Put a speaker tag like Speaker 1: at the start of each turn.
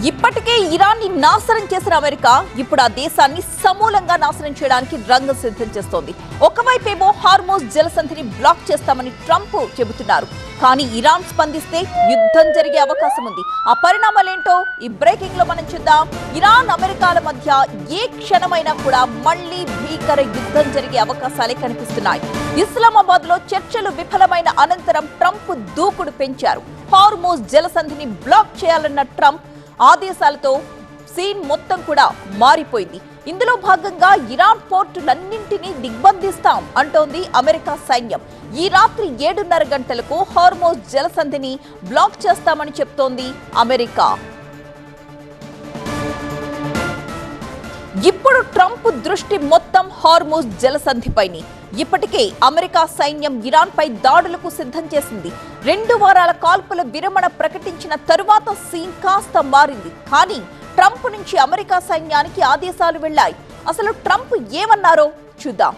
Speaker 1: ఇప్పటికే ఇరాన్ని నాశనం చేసిన అమెరికా ఇప్పుడు ఆ దేశాన్ని సమూలంగా నాశనం చేయడానికి రంగం సిద్ధం చేస్తోంది. ఒకవైపేమో హార్మోజ్ జలసంధిని బ్లాక్ చేస్తామని ట్రంప్ చెబుతున్నారు. కానీ ఇరాన్ స్పందిస్తే యుద్ధం జరిగే అవకాశం ఉంది. ఆ పరిణామాలేంటో ఈ బ్రేకింగ్ లో మనం చూద్దాం. ఇరాన్ అమెరికాల మధ్య ఏ క్షణమైనా కూడా మళ్లీ భీకర యుద్ధం జరిగే అవకాశాలే కనిపిస్తున్నాయి. ఇస్లామాబాద్ లో చర్చలు విఫలమైన అనంతరం ట్రంప్ దూకుడు పెంచారు. హార్మోజ్ జలసంధిని బ్లాక్ చేయాలన్న ట్రంప్ ఆదేశాలతో సీన్ మొత్తం కూడా మారిపోయింది. ఇందులో భాగంగా ఇరాన్ పోర్టులన్నింటినీ దిగ్బంధిస్తాం అంటోంది అమెరికా సైన్యం. ఈ రాత్రి 7:30 గంటలకు హార్మోజ్ జలసంధిని బ్లాక్ చేస్తామని చెప్తోంది అమెరికా. ఇప్పుడు ట్రంప్ దృష్టి మొత్తం హార్మోజ్ జలసంధిపైనే. ఇప్పటికే అమెరికా సైన్యం ఇరాన్ పై దాడులకు సిద్ధం చేసింది. 2 వారాల కాల్పుల విరమణ ప్రకటించిన తరువాత సీన్ కాస్త మారింది. కానీ ట్రంప్ నుంచి అమెరికా సైన్యానికి ఆదేశాలు వెళ్లాయి. అసలు ట్రంప్ ఏమన్నారో చూద్దాం.